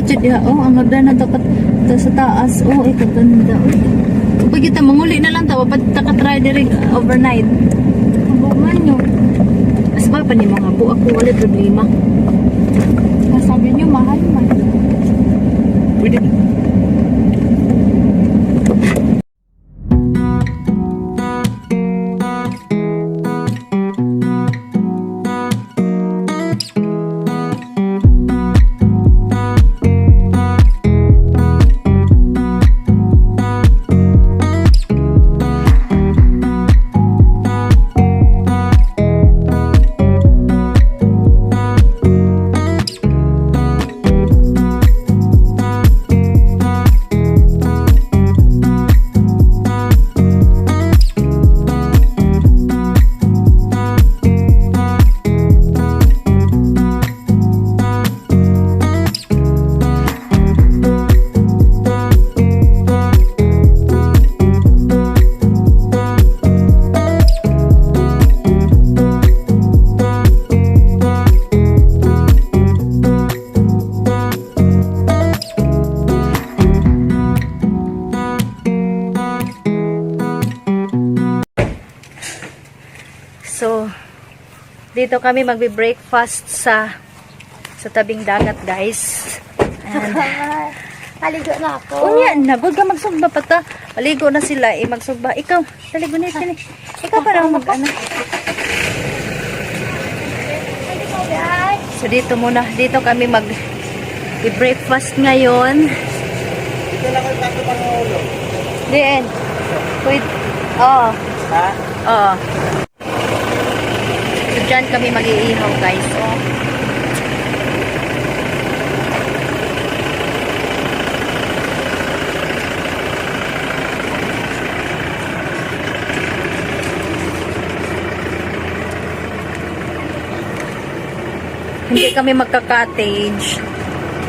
jud diha. Oh, ang ganda na dapat sa taas. Oh, ay kaganda. Pag kita manguli na lang ta, pag taka-try diri overnight. Abangan nyo. Asba pa ni mga bu ako wala problema. Sabi nyo mahal man. Pwede. So, dito kami magbe-breakfast sa tabing dagat, guys. And Paligo na ako. unya na, good ka magsugba pa ta. Paligo na sila, magsugba. Ikaw, paligo na sila. Ikaw parang mag-ano. So, dito muna. Dito kami mag-breakfast ngayon. Dito lang ang tato pang ulo. Diyan. Wait. Oo. Ha? Oo. So, dyan kami mag-iihaw, guys. Oh. Hindi kami magka-cottage.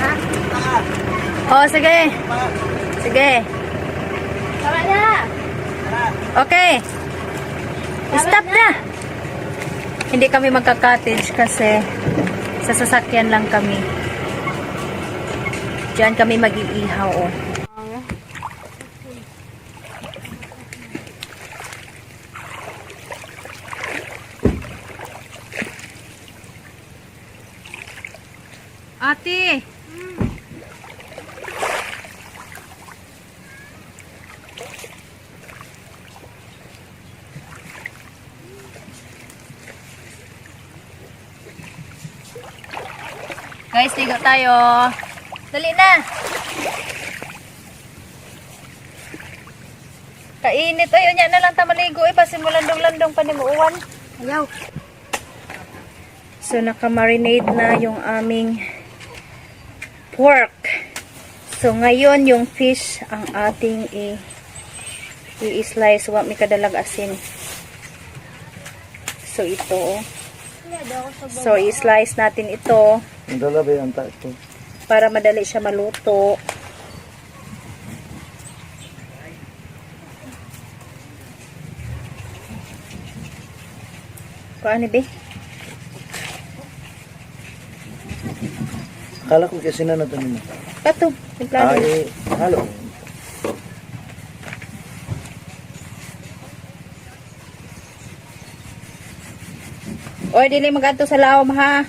Ha? Oh, sige. Sige. Tama na. Okay. Stop na. Hindi kami magka-cottage kasi sa sasakyan lang kami. Diyan kami mag-iihaw. Oh. Ate. Guys, ligo tayo. Dali na. Kainit. Ay, unya na lang ta maligo. Pasimulandong-landong pa ni muuwan. Ayaw. So, naka-marinate na yung aming pork. So, ngayon yung fish ang ating i-slice. Huwag may kadalag asin. So, ito. So, i-slice natin ito. Ang dalabi ang tato. Para madali siya maluto. Paano, be? Akala ko kasi na natin mo. Pato, nagplano. Ay, halo. Oy, dili magadto sa lawom, ha?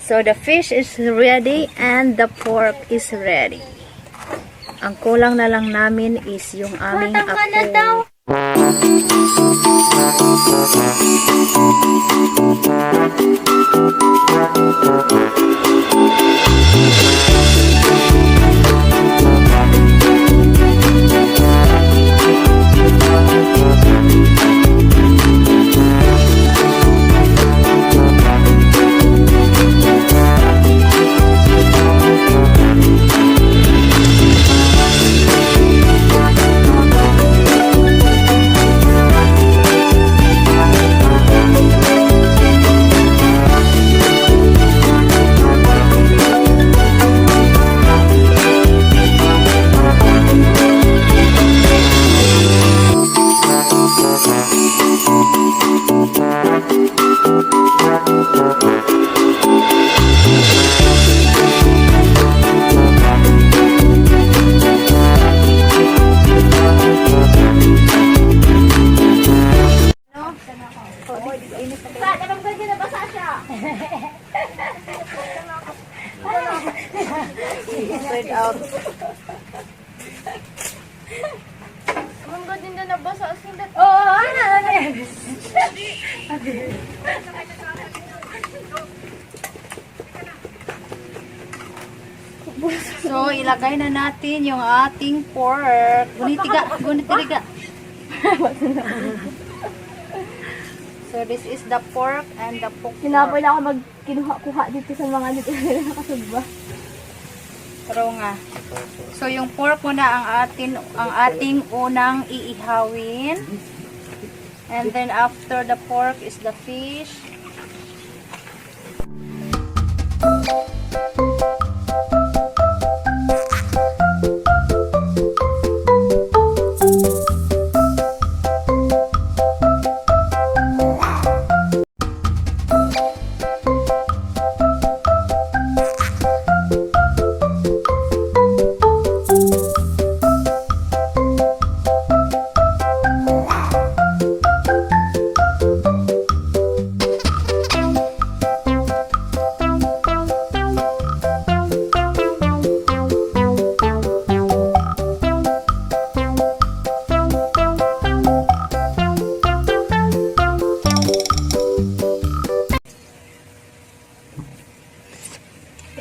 So, the fish is ready and the pork is ready. Ang kulang na lang namin is yung aming apo. carried out. Mangga din na nabasa ang sindat. Oo, ano yan? So, ilagay na natin yung ating pork. Gunitiga, gunitiriga. So, this is the pork and the pork. Sinaboy na ako magkinuha-kuha dito sa mga dito na nakasugba. Pero nga. So, yung pork muna ang ating unang iihawin. And then, after the pork is the fish.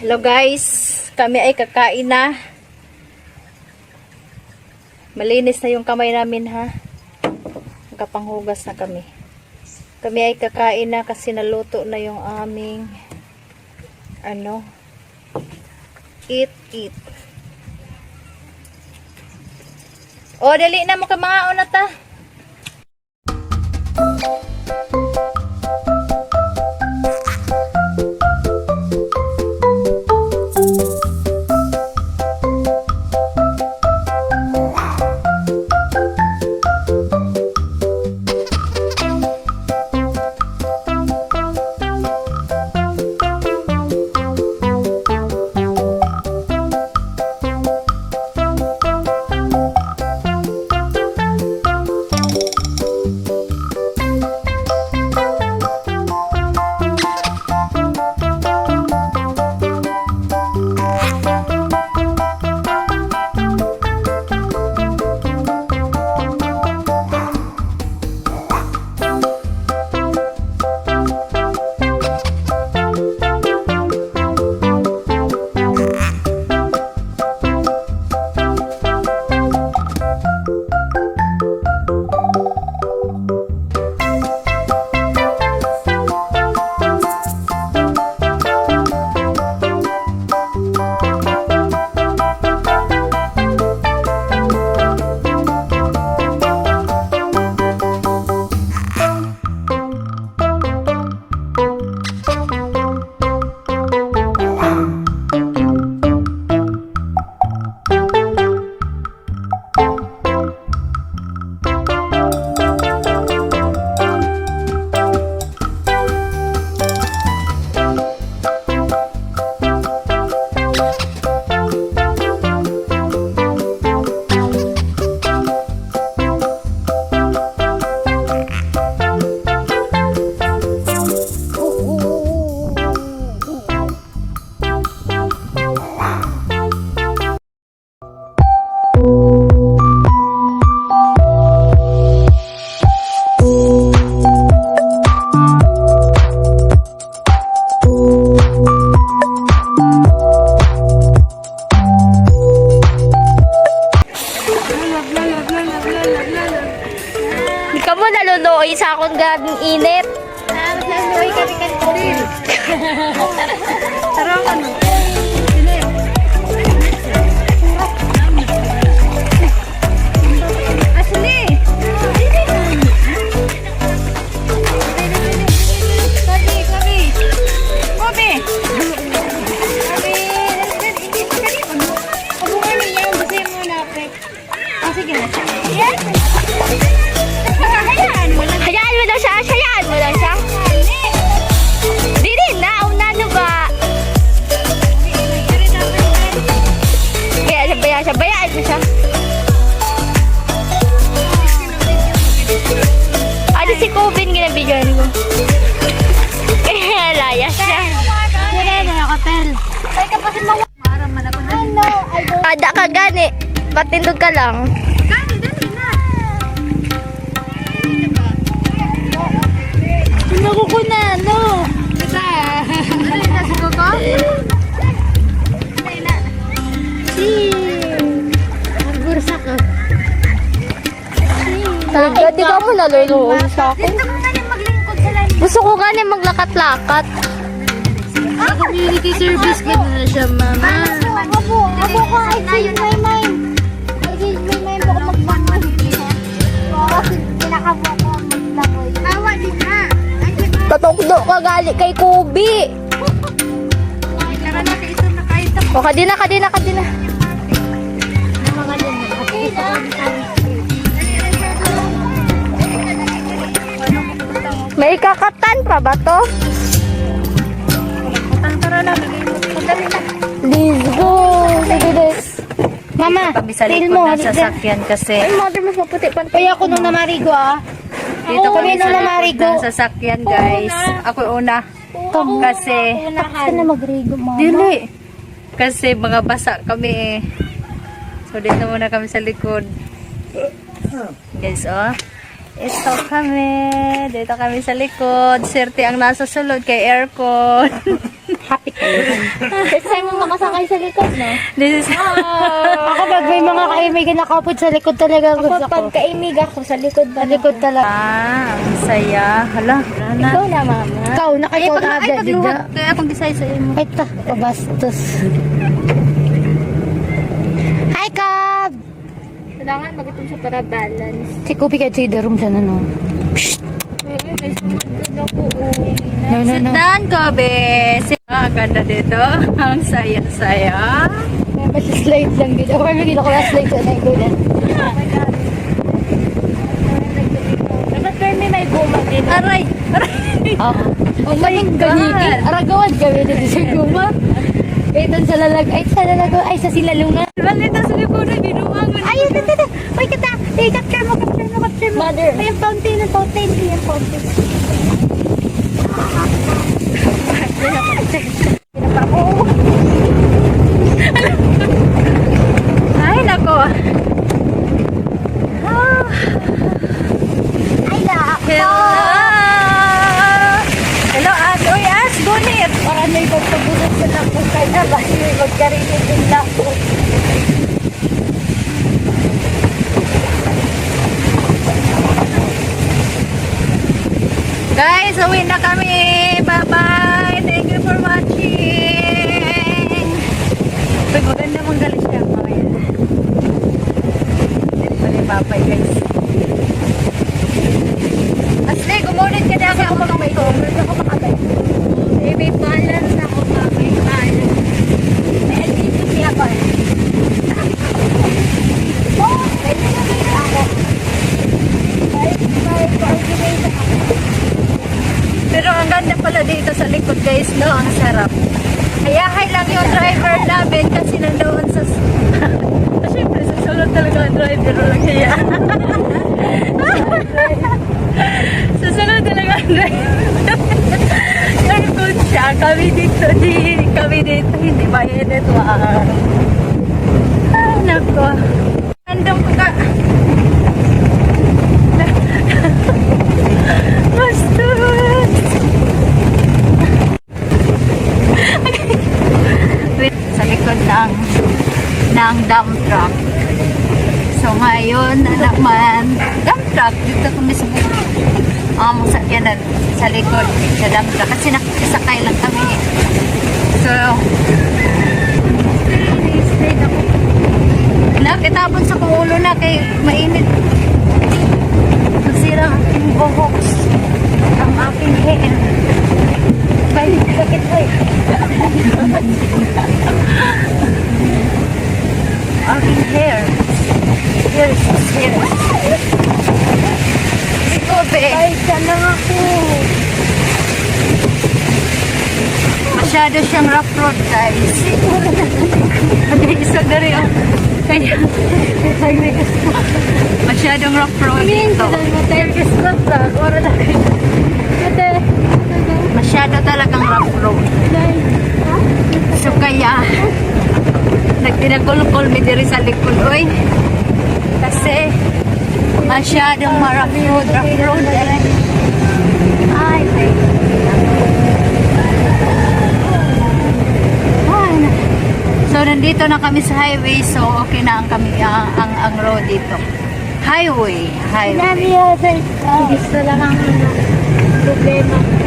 Hello guys, kami ay kakain na. Malinis na yung kamay namin ha. Nakapanghugas na kami. Kami ay kakain na kasi naluto na yung aming eat. O, dali na mo ka mga unata. Kamu nalunoy sa akong gabing init. Nalunoy kami kanil. Tara ka na. Asli! Kabi! Kobe! Sige na. Yes! Hayaan mo lang. Hayaan mo daw siya. Hayaan mo daw. Ada ka gani. Patindog ka lang. Naku ko na, no? Isa. Nasigo ko? Nagbursa ko. Talaga, di ka mo naluluon sa akin. Gusto ko na maglingkod sa line. Gusto ko gani maglakat-lakat. Community service ka na siya, mama. Ako ko, I change my mind. I change my mind ako magbangon. Oo, pinakabo ko magbangon. Tawa din na. Patungdo ka gali kay Kubi. Tara na, kaisang na kahit na. O, kadina. May kakatan pa ba to? Tara na, madali na. Let's go. Sige, guys. Mama, Kami sa feel likod mo. ng sasakyan kasi Ay, mother, mas maputi pa. Kaya ako nung namarigo, ah. dito kami nung sa likod namarigo. ng sasakyan, guys. Ako una. Kasi, Saan na magrigo, mama? dili. Kasi mga basa kami eh. So, dito muna kami sa likod. Guys, oh. Ito kami. Dito kami sa likod. Swerte ang nasa sulod kay aircon. Happy kayo. First time mo makasakay sa likod, no? This is... Ako pag may mga kaibigan nakapod sa likod talaga gusto ko. Pag kaimig ako sa likod ba? Sa likod talaga. ang saya. Hala, wala na. Ikaw na, mama. Ikaw, nakikot na agad, di ba? Kaya akong gisay sa mo. Ay, ta, pabastos. Hi, Cab! Kailangan mag-itong siya para balance. Si Kubi kahit sa the room dyan, ano? Psst! No, no, Sit no. down, Kobe. Ang ganda dito. Ang saya-saya. May mas slide lang dito. Ako may gila ko na slide sa nai ko na. Dapat may may guma din. Aray! Aray! Oo. Oh my God! Aragawan kami dito sa guma. Eh, doon sa lalag. Ay, sa lalag. Ay, sa silalungan. Balita sa lipunan, binuangon. Ay, ito. Uy, kita. Hey, capture mo. Mother. Ay, yung fountain. Yung fountain. Ay, nako. Ay, la. Hello! Hello, As. Uy, As, gunit. Para may pagpabulot sa lakot kay na ba? May magkarinig yung lakot. Guys, uwi na kami. Bye-bye. Thank you for watching. Uy, maganda mong galis siya. Mamaya. Dito pa rin babay, guys. Asli, gumunit ka na ako magpaito. Ako makabay. Eh, may balance ako pa. May balance. May dito siya pa. Oh, may pinamit ako. May coordinate ako. Pero ang ganda pala dito sa likod, guys, no? Ang sarap. Hayahay lang yung driver namin kasi nandoon sa... Siyempre, sa sulod talaga ang driver. Walang hiya. Sa sulod talaga ang driver. Nandun siya. Kami dito, hindi mainit. Wow. Ay, nako. Nandun ka. Bastos! Sa likod ng dump truck. So ngayon na naman, dump truck, dito kami sa sakyanan sa likod sa dump truck kasi nakasakay lang kami. So, straight ako. Nakitapon sa ulo na kay mainit. Nasira ang aking buhok. Ang aking hair. Balik, sakit ko eh. Aking hair. Hair is hair. Sikobe. Ay, saan lang ako? Masyado siyang rough road, guys. Isog na rin ako. Kaya, masyadong rough road dito. Masyado talagang rough road. So kaya, nagtinagulkol mi diri sa likod, oy. Kasi masyadong rough road eh. Ay, so nandito na kami sa highway, so okay na ang kami ang road dito. Highway. Sinabi yun, gusto lang ang problema.